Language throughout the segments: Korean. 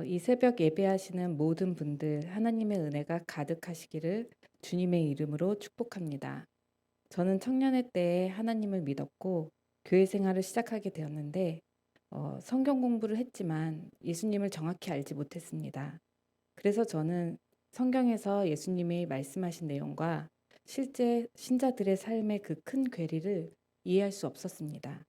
이 새벽 예배하시는 모든 분들 하나님의 은혜가 가득하시기를 주님의 이름으로 축복합니다. 저는 청년의 때에 하나님을 믿었고 교회 생활을 시작하게 되었는데 성경 공부를 했지만 예수님을 정확히 알지 못했습니다. 그래서 저는 성경에서 예수님이 말씀하신 내용과 실제 신자들의 삶의 그 큰 괴리를 이해할 수 없었습니다.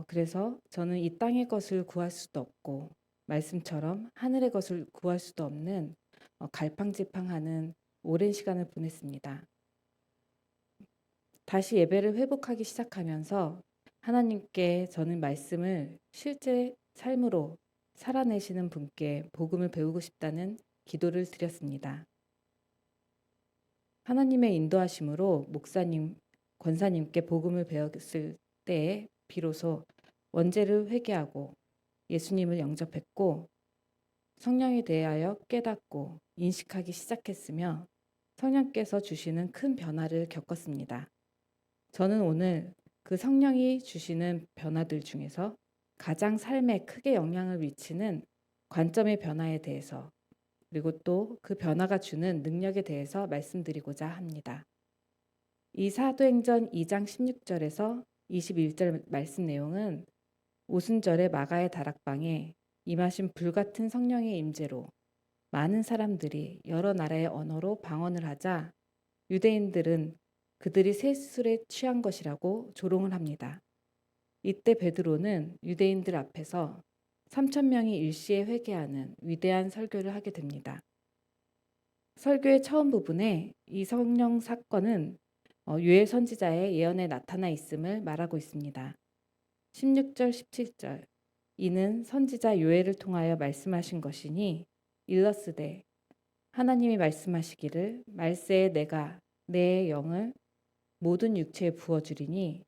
그래서 저는 이 땅의 것을 구할 수도 없고 말씀처럼 하늘의 것을 구할 수도 없는 갈팡질팡하는 오랜 시간을 보냈습니다. 다시 예배를 회복하기 시작하면서 하나님께 저는 말씀을 실제 삶으로 살아내시는 분께 복음을 배우고 싶다는 기도를 드렸습니다. 하나님의 인도하심으로 목사님, 권사님께 복음을 배웠을 때에 비로소 원죄를 회개하고 예수님을 영접했고 성령에 대하여 깨닫고 인식하기 시작했으며 성령께서 주시는 큰 변화를 겪었습니다. 저는 오늘 그 성령이 주시는 변화들 중에서 가장 삶에 크게 영향을 미치는 관점의 변화에 대해서 그리고 또 그 변화가 주는 능력에 대해서 말씀드리고자 합니다. 이 사도행전 2장 16절에서 21절 말씀 내용은 오순절에 마가의 다락방에 임하신 불같은 성령의 임재로 많은 사람들이 여러 나라의 언어로 방언을 하자 유대인들은 그들이 세술에 취한 것이라고 조롱을 합니다. 이때 베드로는 유대인들 앞에서 3천 명이 일시에 회개하는 위대한 설교를 하게 됩니다. 설교의 처음 부분에 이 성령 사건은 유엘 선지자의 예언에 나타나 있음을 말하고 있습니다. 16절, 17절 이는 선지자 요엘을 통하여 말씀하신 것이니 일러스되 하나님이 말씀하시기를 말세에 내가 내 영을 모든 육체에 부어주리니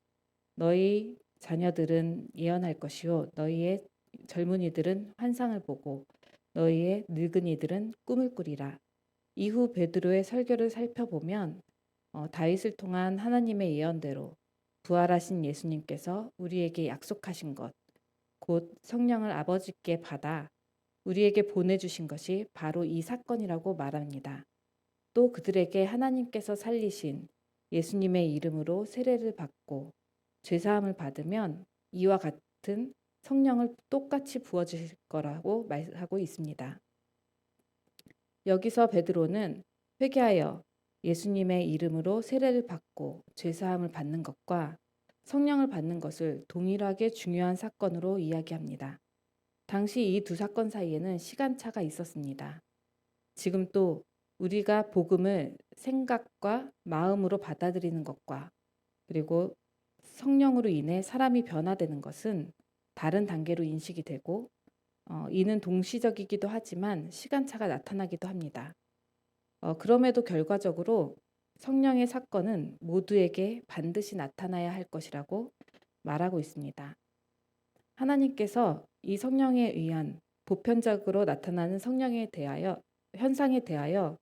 너희 자녀들은 예언할 것이요 너희의 젊은이들은 환상을 보고 너희의 늙은이들은 꿈을 꾸리라. 이후 베드로의 설교를 살펴보면 다윗을 통한 하나님의 예언대로 부활하신 예수님께서 우리에게 약속하신 것, 곧 성령을 아버지께 받아 우리에게 보내주신 것이 바로 이 사건이라고 말합니다. 또 그들에게 하나님께서 살리신 예수님의 이름으로 세례를 받고 죄사함을 받으면 이와 같은 성령을 똑같이 부어주실 거라고 말하고 있습니다. 여기서 베드로는 회개하여 예수님의 이름으로 세례를 받고 죄사함을 받는 것과 성령을 받는 것을 동일하게 중요한 사건으로 이야기합니다. 당시 이 두 사건 사이에는 시간차가 있었습니다. 지금 또 우리가 복음을 생각과 마음으로 받아들이는 것과 그리고 성령으로 인해 사람이 변화되는 것은 다른 단계로 인식이 되고 이는 동시적이기도 하지만 시간차가 나타나기도 합니다. 그럼에도 결과적으로 성령의 사건은 모두에게 반드시 나타나야 할 것이라고 말하고 있습니다. 하나님께서 이 성령에 의한 보편적으로 나타나는 성령에 대하여 현상에 대하여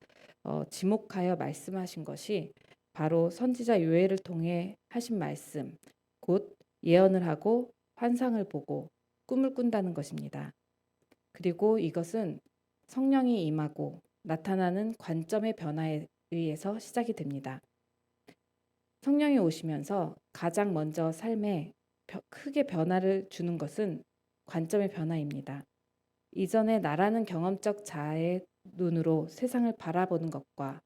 지목하여 말씀하신 것이 바로 선지자 요엘을 통해 하신 말씀, 곧 예언을 하고 환상을 보고 꿈을 꾼다는 것입니다. 그리고 이것은 성령이 임하고 나타나는 관점의 변화에 의해서 시작이 됩니다. 성령이 오시면서 가장 먼저 삶에 크게 변화를 주는 것은 관점의 변화입니다. 이전에 나라는 경험적 자아의 눈으로 세상을 바라보는 것과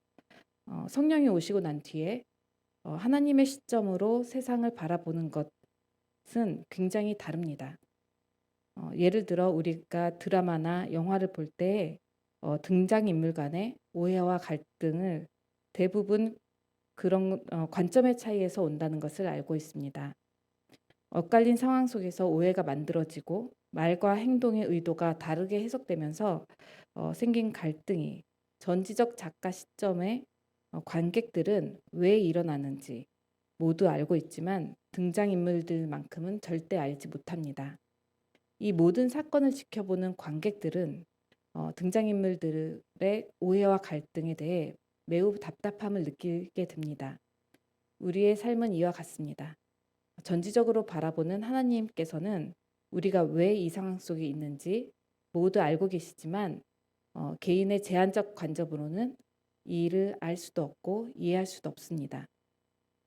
성령이 오시고 난 뒤에 하나님의 시점으로 세상을 바라보는 것은 굉장히 다릅니다. 예를 들어 우리가 드라마나 영화를 볼 때 등장인물 간의 오해와 갈등을 대부분 그런 관점의 차이에서 온다는 것을 알고 있습니다. 엇갈린 상황 속에서 오해가 만들어지고 말과 행동의 의도가 다르게 해석되면서 생긴 갈등이 전지적 작가 시점에 관객들은 왜 일어나는지 모두 알고 있지만 등장인물들만큼은 절대 알지 못합니다. 이 모든 사건을 지켜보는 관객들은 등장인물들의 오해와 갈등에 대해 매우 답답함을 느끼게 됩니다. 우리의 삶은 이와 같습니다. 전지적으로 바라보는 하나님께서는 우리가 왜 이 상황 속에 있는지 모두 알고 계시지만 개인의 제한적 관점으로는 이 일을 알 수도 없고 이해할 수도 없습니다.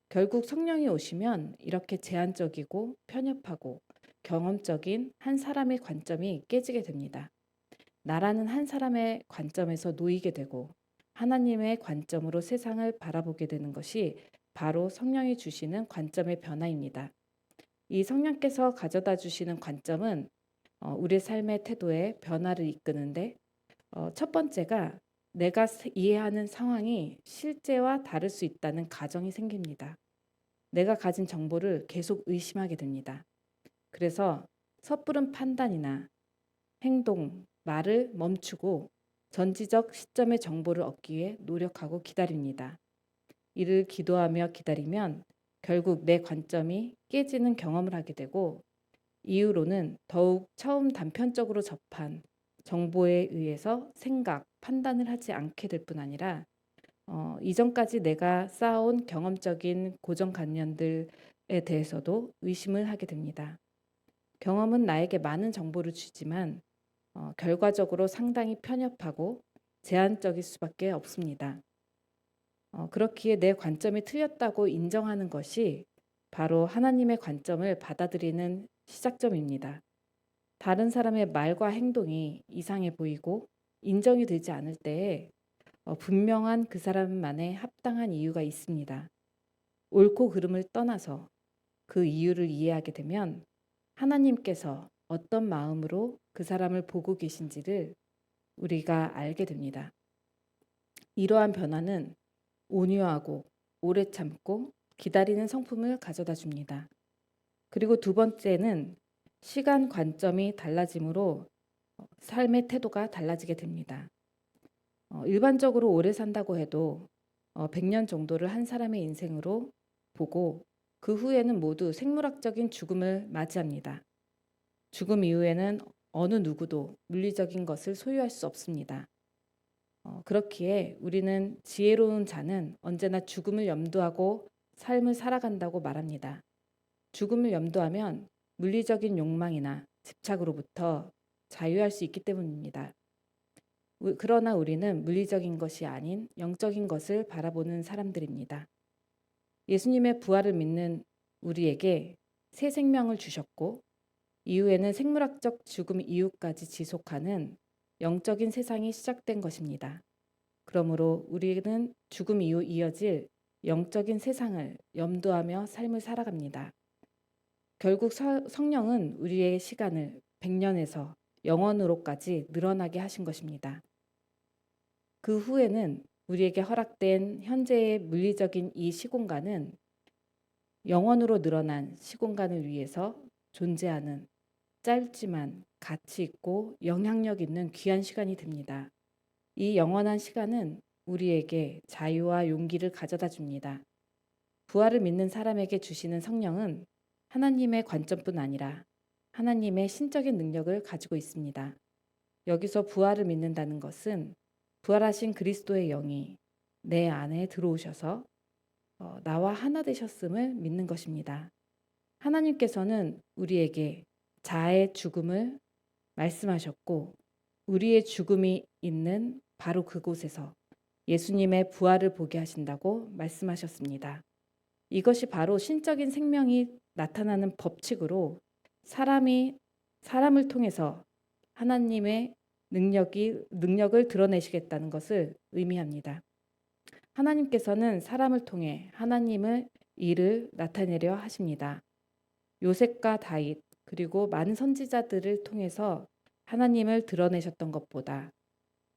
결국 성령이 오시면 이렇게 제한적이고 편협하고 경험적인 한 사람의 관점이 깨지게 됩니다. 나라는 한 사람의 관점에서 놓이게 되고 하나님의 관점으로 세상을 바라보게 되는 것이 바로 성령이 주시는 관점의 변화입니다. 이 성령께서 가져다 주시는 관점은 우리의 삶의 태도에 변화를 이끄는데 첫 번째가 내가 이해하는 상황이 실제와 다를 수 있다는 가정이 생깁니다. 내가 가진 정보를 계속 의심하게 됩니다. 그래서 섣부른 판단이나 행동, 말을 멈추고 전지적 시점의 정보를 얻기 위해 노력하고 기다립니다. 이를 기도하며 기다리면 결국 내 관점이 깨지는 경험을 하게 되고 이후로는 더욱 처음 단편적으로 접한 정보에 의해서 생각, 판단을 하지 않게 될 뿐 아니라 이전까지 내가 쌓아온 경험적인 고정관념들에 대해서도 의심을 하게 됩니다. 경험은 나에게 많은 정보를 주지만 결과적으로 상당히 편협하고 제한적일 수밖에 없습니다. 그렇기에 내 관점이 틀렸다고 인정하는 것이 바로 하나님의 관점을 받아들이는 시작점입니다. 다른 사람의 말과 행동이 이상해 보이고 인정이 되지 않을 때에 분명한 그 사람만의 합당한 이유가 있습니다. 옳고 그름을 떠나서 그 이유를 이해하게 되면 하나님께서 어떤 마음으로 그 사람을 보고 계신지를 우리가 알게 됩니다. 이러한 변화는 온유하고 오래 참고 기다리는 성품을 가져다 줍니다. 그리고 두 번째는 시간 관점이 달라짐으로 삶의 태도가 달라지게 됩니다. 일반적으로 오래 산다고 해도 100년 정도를 한 사람의 인생으로 보고 그 후에는 모두 생물학적인 죽음을 맞이합니다. 죽음 이후에는 어느 누구도 물리적인 것을 소유할 수 없습니다. 그렇기에 우리는 지혜로운 자는 언제나 죽음을 염두하고 삶을 살아간다고 말합니다. 죽음을 염두하면 물리적인 욕망이나 집착으로부터 자유할 수 있기 때문입니다. 그러나 우리는 물리적인 것이 아닌 영적인 것을 바라보는 사람들입니다. 예수님의 부활을 믿는 우리에게 새 생명을 주셨고 이후에는 생물학적 죽음 이후까지 지속하는 영적인 세상이 시작된 것입니다. 그러므로 우리는 죽음 이후 이어질 영적인 세상을 염두하며 삶을 살아갑니다. 결국 성령은 우리의 시간을 100년에서 영원으로까지 늘어나게 하신 것입니다. 그 후에는 우리에게 허락된 현재의 물리적인 이 시공간은 영원으로 늘어난 시공간을 위해서 존재하는 짧지만 가치 있고 영향력 있는 귀한 시간이 됩니다. 이 영원한 시간은 우리에게 자유와 용기를 가져다 줍니다. 부활을 믿는 사람에게 주시는 성령은 하나님의 관점뿐 아니라 하나님의 신적인 능력을 가지고 있습니다. 여기서 부활을 믿는다는 것은 부활하신 그리스도의 영이 내 안에 들어오셔서 나와 하나 되셨음을 믿는 것입니다. 하나님께서는 우리에게 자아의 죽음을 말씀하셨고 우리의 죽음이 있는 바로 그곳에서 예수님의 부활을 보게 하신다고 말씀하셨습니다. 이것이 바로 신적인 생명이 나타나는 법칙으로 사람을 통해서 하나님의 능력을 드러내시겠다는 것을 의미합니다. 하나님께서는 사람을 통해 하나님의 일을 나타내려 하십니다. 요셉과 다윗 그리고 많은 선지자들을 통해서 하나님을 드러내셨던 것보다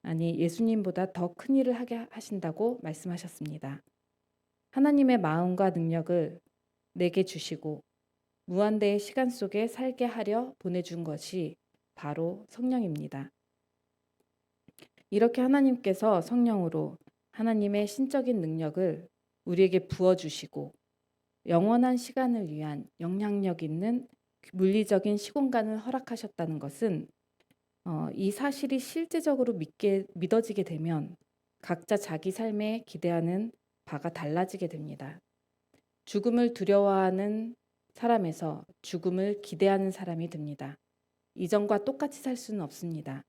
예수님보다 더 큰 일을 하게 하신다고 말씀하셨습니다. 하나님의 마음과 능력을 내게 주시고 무한대의 시간 속에 살게 하려 보내준 것이 바로 성령입니다. 이렇게 하나님께서 성령으로 하나님의 신적인 능력을 우리에게 부어주시고 영원한 시간을 위한 영향력 있는 물리적인 시공간을 허락하셨다는 것은 이 사실이 실제적으로 믿어지게 되면 각자 자기 삶에 기대하는 바가 달라지게 됩니다. 죽음을 두려워하는 사람에서 죽음을 기대하는 사람이 됩니다. 이전과 똑같이 살 수는 없습니다.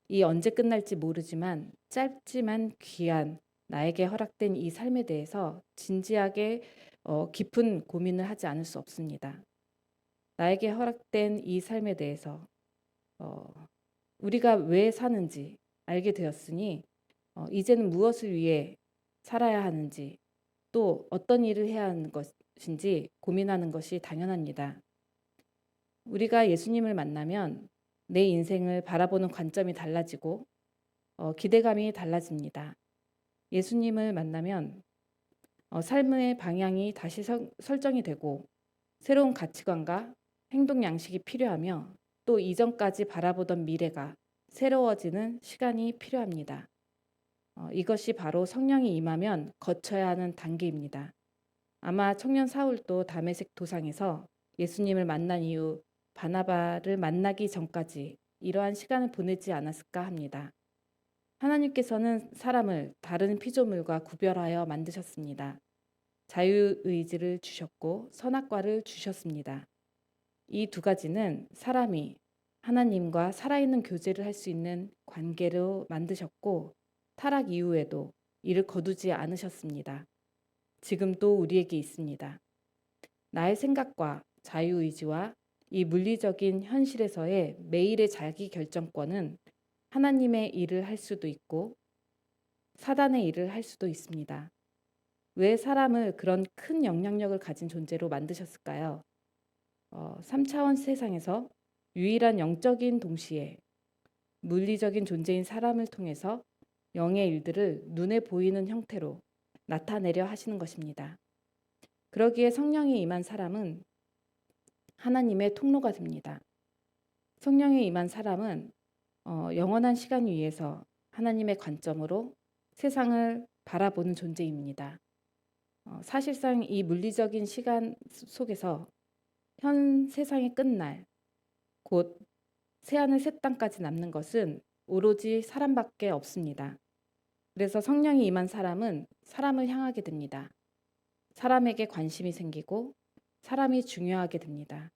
이 언제 끝날지 모르지만 짧지만 귀한 나에게 허락된 이 삶에 대해서 진지하게 깊은 고민을 하지 않을 수 없습니다. 나에게 허락된 이 삶에 대해서 어, 우리가 왜 사는지 알게 되었으니 이제는 무엇을 위해 살아야 하는지 또 어떤 일을 해야 하는 것인지 고민하는 것이 당연합니다. 우리가 예수님을 만나면 내 인생을 바라보는 관점이 달라지고 기대감이 달라집니다. 예수님을 만나면 삶의 방향이 다시 설정이 되고 새로운 가치관과 행동 양식이 필요하며 또 이전까지 바라보던 미래가 새로워지는 시간이 필요합니다. 이것이 바로 성령이 임하면 거쳐야 하는 단계입니다. 아마 청년 사울도 다메섹 도상에서 예수님을 만난 이후 바나바를 만나기 전까지 이러한 시간을 보내지 않았을까 합니다. 하나님께서는 사람을 다른 피조물과 구별하여 만드셨습니다. 자유의지를 주셨고 선악과를 주셨습니다. 이 두 가지는 사람이 하나님과 살아있는 교제를 할 수 있는 관계로 만드셨고 타락 이후에도 이를 거두지 않으셨습니다. 지금도 우리에게 있습니다. 나의 생각과 자유의지와 이 물리적인 현실에서의 매일의 자기 결정권은 하나님의 일을 할 수도 있고 사단의 일을 할 수도 있습니다. 왜 사람을 그런 큰 영향력을 가진 존재로 만드셨을까요? 3차원 세상에서 유일한 영적인 동시에 물리적인 존재인 사람을 통해서 영의 일들을 눈에 보이는 형태로 나타내려 하시는 것입니다. 그러기에 성령이 임한 사람은 하나님의 통로가 됩니다. 성령이 임한 사람은 영원한 시간 위에서 하나님의 관점으로 세상을 바라보는 존재입니다. 사실상 이 물리적인 시간 속에서 현 세상의 끝날, 곧 새하늘 새 땅까지 남는 것은 오로지 사람밖에 없습니다. 그래서 성령이 임한 사람은 사람을 향하게 됩니다. 사람에게 관심이 생기고 사람이 중요하게 됩니다.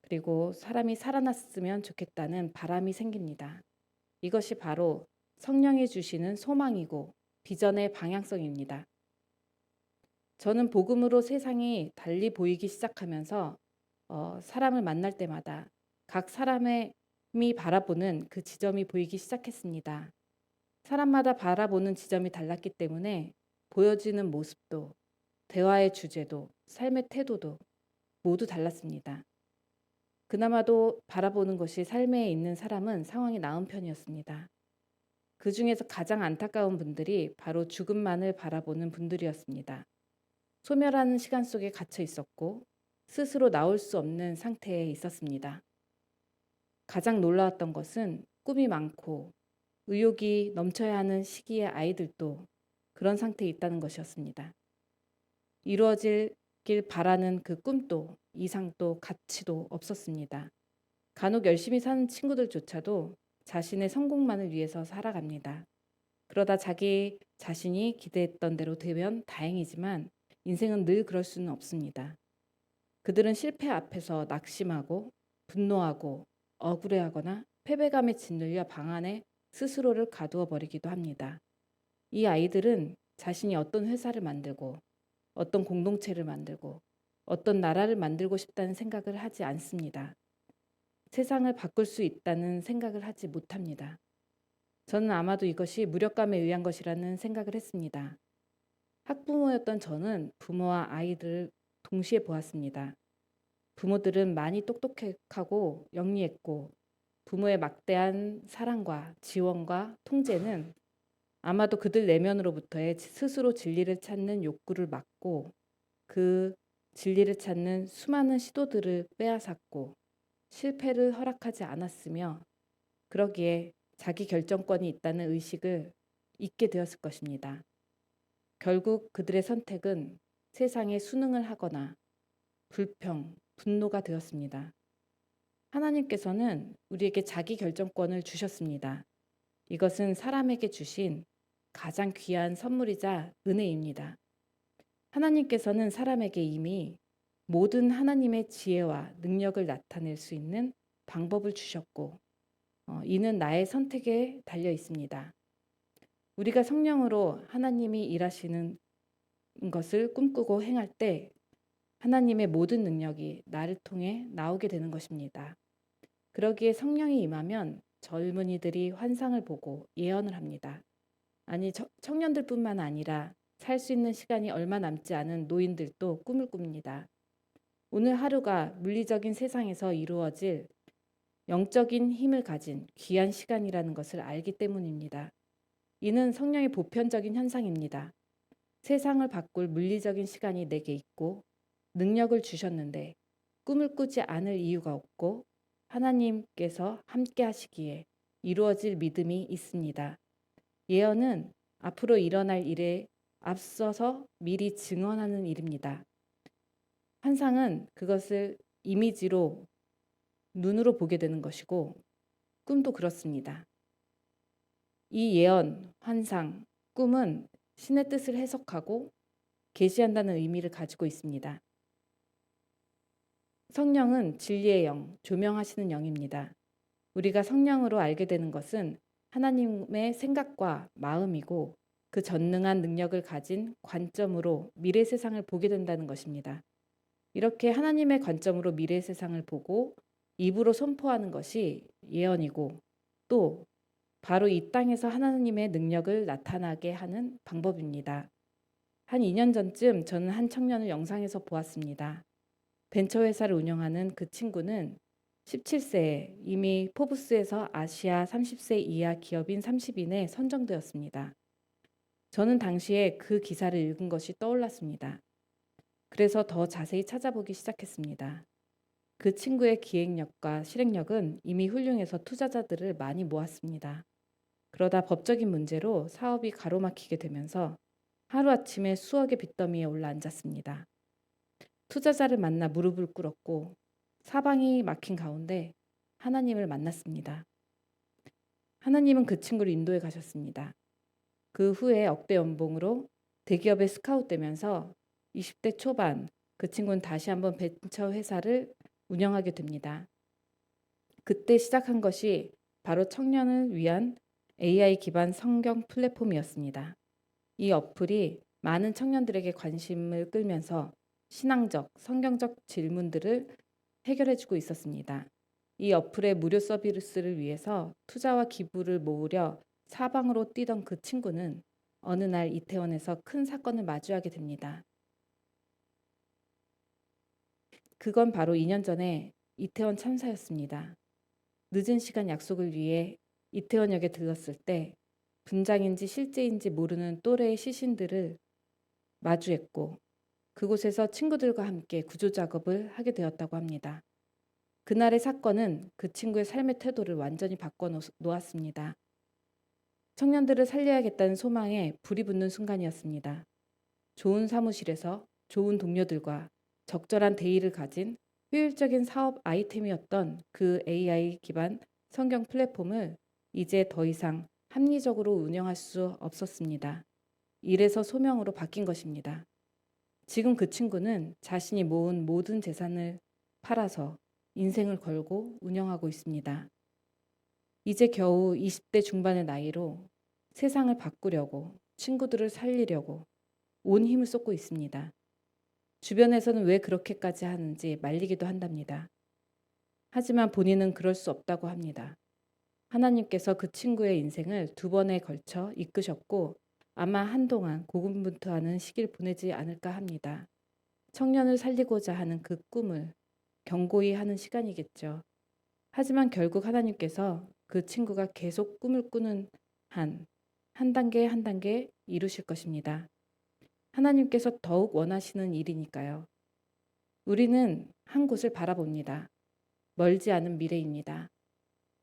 그리고 사람이 살아났으면 좋겠다는 바람이 생깁니다. 이것이 바로 성령이 주시는 소망이고 비전의 방향성입니다. 저는 복음으로 세상이 달리 보이기 시작하면서 사람을 만날 때마다 각 사람이 바라보는 그 지점이 보이기 시작했습니다. 사람마다 바라보는 지점이 달랐기 때문에 보여지는 모습도 대화의 주제도 삶의 태도도 모두 달랐습니다. 그나마도 바라보는 것이 삶에 있는 사람은 상황이 나은 편이었습니다. 그 중에서 가장 안타까운 분들이 바로 죽음만을 바라보는 분들이었습니다. 소멸하는 시간 속에 갇혀 있었고 스스로 나올 수 없는 상태에 있었습니다. 가장 놀라웠던 것은 꿈이 많고 의욕이 넘쳐야 하는 시기의 아이들도 그런 상태에 있다는 것이었습니다. 이루어지길 바라는 그 꿈도 이상도 가치도 없었습니다. 간혹 열심히 사는 친구들조차도 자신의 성공만을 위해서 살아갑니다. 그러다 자기 자신이 기대했던 대로 되면 다행이지만 인생은 늘 그럴 수는 없습니다. 그들은 실패 앞에서 낙심하고 분노하고 억울해하거나 패배감에 짓눌려 방 안에 스스로를 가두어 버리기도 합니다. 이 아이들은 자신이 어떤 회사를 만들고 어떤 공동체를 만들고 어떤 나라를 만들고 싶다는 생각을 하지 않습니다. 세상을 바꿀 수 있다는 생각을 하지 못합니다. 저는 아마도 이것이 무력감에 의한 것이라는 생각을 했습니다. 학부모였던 저는 부모와 아이들을 동시에 보았습니다. 부모들은 많이 똑똑하고 영리했고 부모의 막대한 사랑과 지원과 통제는 아마도 그들 내면으로부터의 스스로 진리를 찾는 욕구를 막고 그 진리를 찾는 수많은 시도들을 빼앗았고 실패를 허락하지 않았으며 그러기에 자기 결정권이 있다는 의식을 잊게 되었을 것입니다. 결국 그들의 선택은 세상에 순응을 하거나 불평, 분노가 되었습니다. 하나님께서는 우리에게 자기 결정권을 주셨습니다. 이것은 사람에게 주신 가장 귀한 선물이자 은혜입니다. 하나님께서는 사람에게 이미 모든 하나님의 지혜와 능력을 나타낼 수 있는 방법을 주셨고 이는 나의 선택에 달려 있습니다. 우리가 성령으로 하나님이 일하시는 것을 꿈꾸고 행할 때 하나님의 모든 능력이 나를 통해 나오게 되는 것입니다. 그러기에 성령이 임하면 젊은이들이 환상을 보고 예언을 합니다. 아니 청년들뿐만 아니라 살 수 있는 시간이 얼마 남지 않은 노인들도 꿈을 꿉니다. 오늘 하루가 물리적인 세상에서 이루어질 영적인 힘을 가진 귀한 시간이라는 것을 알기 때문입니다. 이는 성령의 보편적인 현상입니다. 세상을 바꿀 물리적인 시간이 내게 있고 능력을 주셨는데 꿈을 꾸지 않을 이유가 없고 하나님께서 함께 하시기에 이루어질 믿음이 있습니다. 예언은 앞으로 일어날 일에 앞서서 미리 증언하는 일입니다. 환상은 그것을 이미지로 눈으로 보게 되는 것이고 꿈도 그렇습니다. 이 예언, 환상, 꿈은 신의 뜻을 해석하고 계시한다는 의미를 가지고 있습니다. 성령은 진리의 영, 조명하시는 영입니다. 우리가 성령으로 알게 되는 것은 하나님의 생각과 마음이고 그 전능한 능력을 가진 관점으로 미래 세상을 보게 된다는 것입니다. 이렇게 하나님의 관점으로 미래 세상을 보고 입으로 선포하는 것이 예언이고 또 바로 이 땅에서 하나님의 능력을 나타나게 하는 방법입니다. 한 2년 전쯤 저는 한 청년을 영상에서 보았습니다. 벤처회사를 운영하는 그 친구는 17세에 이미 포브스에서 아시아 30세 이하 기업인 30인에 선정되었습니다. 저는 당시에 그 기사를 읽은 것이 떠올랐습니다. 그래서 더 자세히 찾아보기 시작했습니다. 그 친구의 기획력과 실행력은 이미 훌륭해서 투자자들을 많이 모았습니다. 그러다 법적인 문제로 사업이 가로막히게 되면서 하루아침에 수억의 빚더미에 올라앉았습니다. 투자자를 만나 무릎을 꿇었고 사방이 막힌 가운데 하나님을 만났습니다. 하나님은 그 친구를 인도해 가셨습니다. 그 후에 억대 연봉으로 대기업에 스카웃되면서 20대 초반 그 친구는 다시 한번 벤처 회사를 운영하게 됩니다. 그때 시작한 것이 바로 청년을 위한 AI 기반 성경 플랫폼이었습니다. 이 어플이 많은 청년들에게 관심을 끌면서 신앙적, 성경적 질문들을 해결해주고 있었습니다. 이 어플의 무료 서비스를 위해서 투자와 기부를 모으려 사방으로 뛰던 그 친구는 어느 날 이태원에서 큰 사건을 마주하게 됩니다. 그건 바로 2년 전에 이태원 참사였습니다. 늦은 시간 약속을 위해 이태원역에 들렀을 때 분장인지 실제인지 모르는 또래의 시신들을 마주했고 그곳에서 친구들과 함께 구조 작업을 하게 되었다고 합니다. 그날의 사건은 그 친구의 삶의 태도를 완전히 바꿔 놓았습니다. 청년들을 살려야겠다는 소망에 불이 붙는 순간이었습니다. 좋은 사무실에서 좋은 동료들과 적절한 대의를 가진 효율적인 사업 아이템이었던 그 AI 기반 성경 플랫폼을 이제 더 이상 합리적으로 운영할 수 없었습니다. 일에서 소명으로 바뀐 것입니다. 지금 그 친구는 자신이 모은 모든 재산을 팔아서 인생을 걸고 운영하고 있습니다. 이제 겨우 20대 중반의 나이로 세상을 바꾸려고 친구들을 살리려고 온 힘을 쏟고 있습니다. 주변에서는 왜 그렇게까지 하는지 말리기도 한답니다. 하지만 본인은 그럴 수 없다고 합니다. 하나님께서 그 친구의 인생을 2번에 걸쳐 이끄셨고 아마 한동안 고군분투하는 시기를 보내지 않을까 합니다. 청년을 살리고자 하는 그 꿈을 경고히 하는 시간이겠죠. 하지만 결국 하나님께서 그 친구가 계속 꿈을 꾸는 한 단계 한 단계 이루실 것입니다. 하나님께서 더욱 원하시는 일이니까요. 우리는 한 곳을 바라봅니다. 멀지 않은 미래입니다.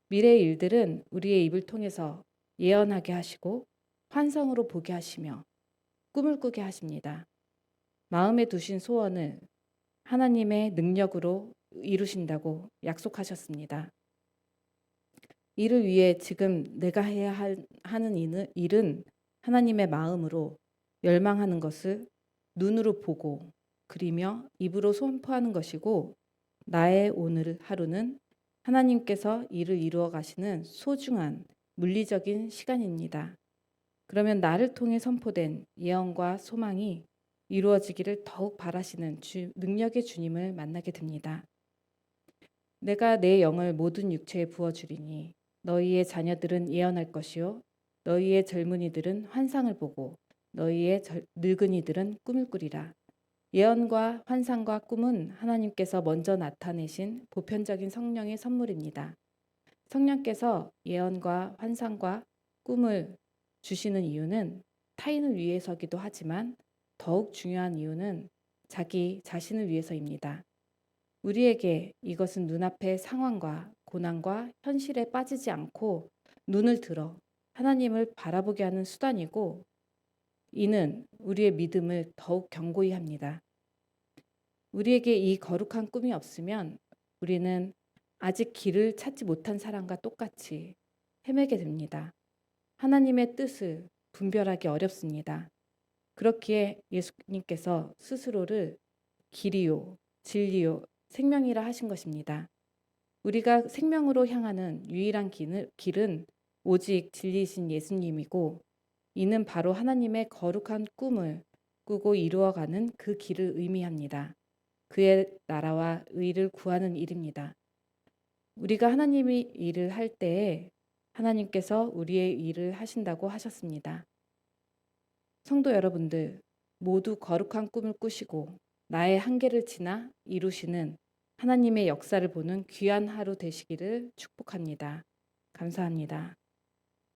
미래의 일들은 우리의 입을 통해서 예언하게 하시고 환상으로 보게 하시며 꿈을 꾸게 하십니다. 마음에 두신 소원을 하나님의 능력으로 이루신다고 약속하셨습니다. 이를 위해 지금 내가 해야 하는 일은 하나님의 마음으로 열망하는 것을 눈으로 보고 그리며 입으로 선포하는 것이고 나의 오늘 하루는 하나님께서 일을 이루어 가시는 소중한 물리적인 시간입니다. 그러면 나를 통해 선포된 예언과 소망이 이루어지기를 더욱 바라시는 능력의 주님을 만나게 됩니다. 내가 내 영을 모든 육체에 부어주리니 너희의 자녀들은 예언할 것이요 너희의 젊은이들은 환상을 보고 너희의 늙은이들은 꿈을 꾸리라. 예언과 환상과 꿈은 하나님께서 먼저 나타내신 보편적인 성령의 선물입니다. 성령께서 예언과 환상과 꿈을 주시는 이유는 타인을 위해서기도 하지만 더욱 중요한 이유는 자기 자신을 위해서입니다. 우리에게 이것은 눈앞의 상황과 고난과 현실에 빠지지 않고 눈을 들어 하나님을 바라보게 하는 수단이고, 이는 우리의 믿음을 더욱 견고히 합니다. 우리에게 이 거룩한 꿈이 없으면 우리는 아직 길을 찾지 못한 사람과 똑같이 헤매게 됩니다. 하나님의 뜻을 분별하기 어렵습니다. 그렇기에 예수님께서 스스로를 길이요, 진리요, 생명이라 하신 것입니다. 우리가 생명으로 향하는 유일한 길은 오직 진리이신 예수님이고, 이는 바로 하나님의 거룩한 꿈을 꾸고 이루어가는 그 길을 의미합니다. 그의 나라와 의를 구하는 일입니다. 우리가 하나님의 일을 할 때에 하나님께서 우리의 일을 하신다고 하셨습니다. 성도 여러분들, 모두 거룩한 꿈을 꾸시고 나의 한계를 지나 이루시는 하나님의 역사를 보는 귀한 하루 되시기를 축복합니다. 감사합니다.